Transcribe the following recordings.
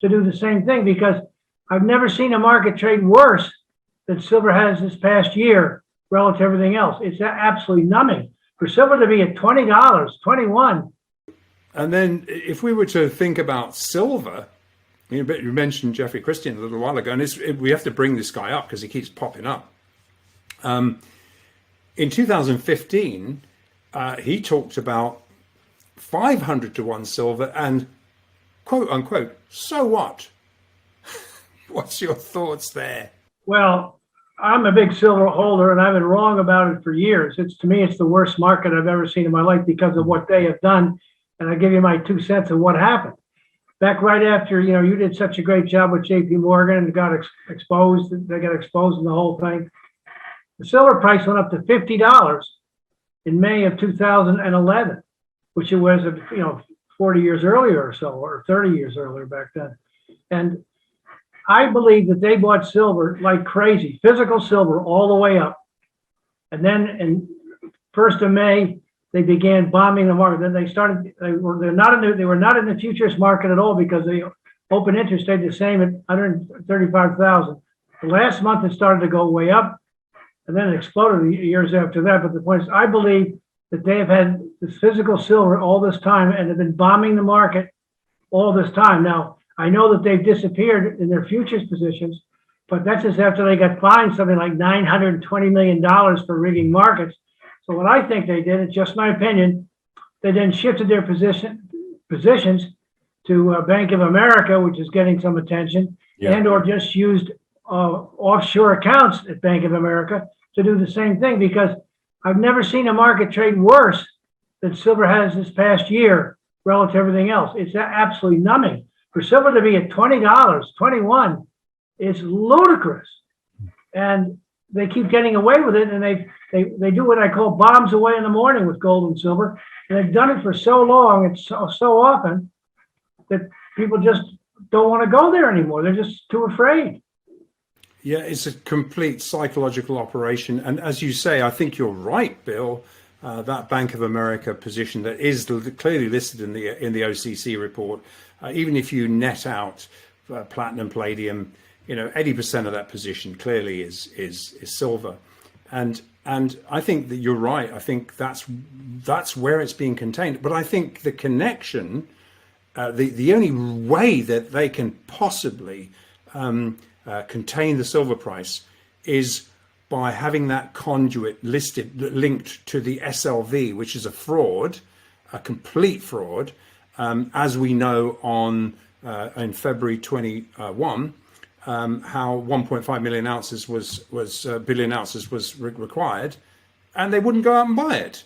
to do the same thing, because I've never seen a market trade worse than silver has this past year relative to everything else. It's absolutely numbing. For silver to be at $20, 21. And then if we were to think about silver, you mentioned Jeffrey Christian a little while ago, and we have to bring this guy up because he keeps popping up. In 2015, he talked about 500 to 1 silver and quote unquote, so what? What's your thoughts there? Well, I'm a big silver holder, and I've been wrong about it for years. To me, it's the worst market I've ever seen in my life because of what they have done. And I give you my 2 cents of what happened. Back right after, you did such a great job with JP Morgan and got exposed. They got exposed in the whole thing. The silver price went up to $50 in May of 2011, which it was, 40 years earlier or so, or 30 years earlier back then. And I believe that they bought silver like crazy, physical silver all the way up. And then in 1st of May, they began bombing the market. Then they were not in the futures market at all because the open interest stayed the same at 135,000. The last month it started to go way up, and then it exploded years after that. But the point is, I believe that they have had this physical silver all this time and have been bombing the market all this time. Now, I know that they've disappeared in their futures positions, but that's just after they got fined something like $920 million for rigging markets. So what I think they did, it's just my opinion, they then shifted their positions to Bank of America, which is getting some attention, and or just used offshore accounts at Bank of America to do the same thing, because I've never seen a market trade worse than silver has this past year relative to everything else. It's absolutely numbing. For silver to be at $20, 21, it's ludicrous. And they keep getting away with it, and they do what I call bombs away in the morning with gold and silver. And they've done it for so long and so often that people just don't want to go there anymore. They're just too afraid. Yeah, it's a complete psychological operation. And as you say, I think you're right, Bill. That Bank of America position that is clearly listed in the OCC report, even if you net out platinum, palladium, 80% of that position clearly is silver, and I think that you're right. I think that's where it's being contained. But I think the connection, the only way that they can possibly contain the silver price is by having that conduit linked to the SLV, which is a fraud, a complete fraud, as we know in February 21. How 1.5 million ounces billion ounces was required, and they wouldn't go out and buy it.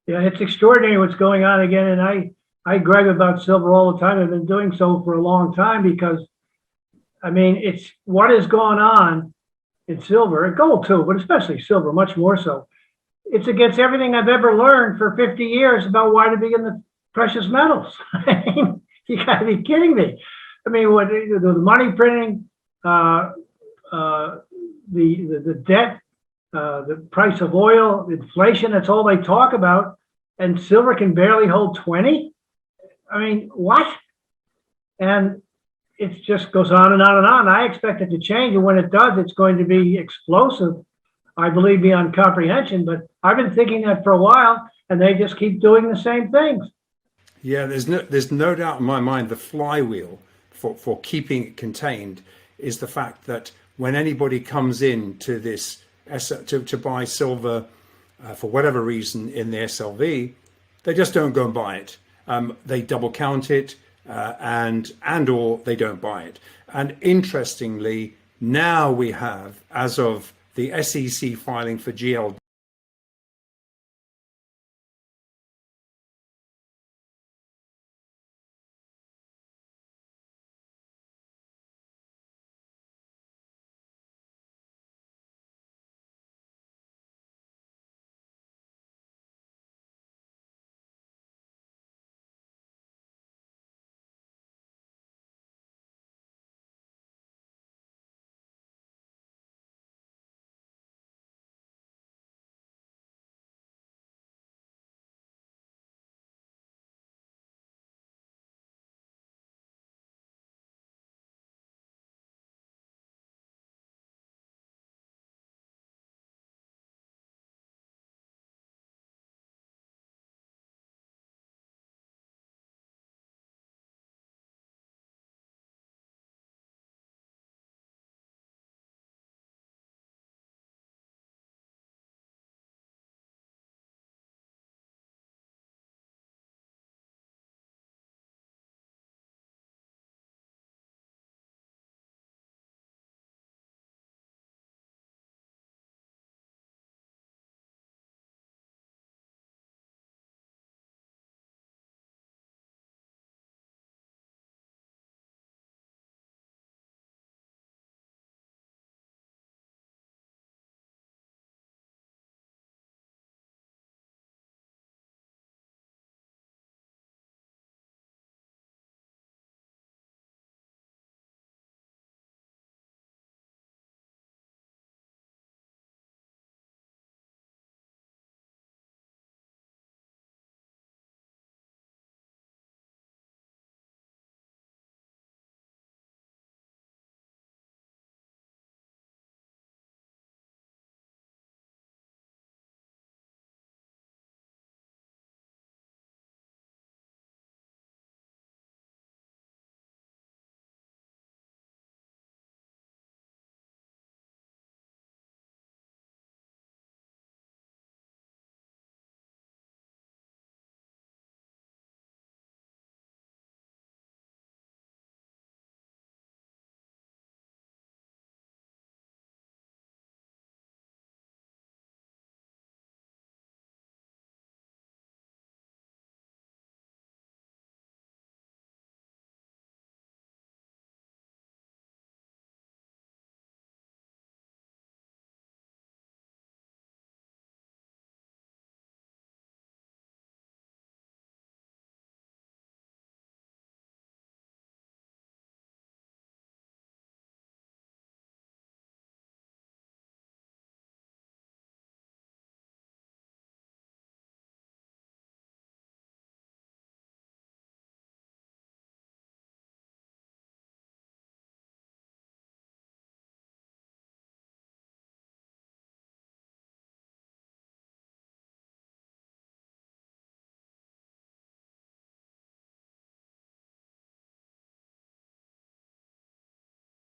Yeah, it's extraordinary what's going on again. And I gripe about silver all the time. I've been doing so for a long time because, it's what has gone on in silver, and gold too, but especially silver, much more so. It's against everything I've ever learned for 50 years about why to be in the precious metals. You got to be kidding me. What the money printing, the debt, the price of oil, inflation, that's all they talk about. And silver can barely hold 20. What? And it just goes on and on and on. I expect it to change. And when it does, it's going to be explosive, I believe, beyond comprehension. But I've been thinking that for a while, and they just keep doing the same things. Yeah, there's no doubt in my mind the flywheel for keeping it contained is the fact that when anybody comes in to this to buy silver for whatever reason in the SLV, they just don't go and buy it. They double count it and or they don't buy it. And interestingly, now we have, as of the SEC filing for GLD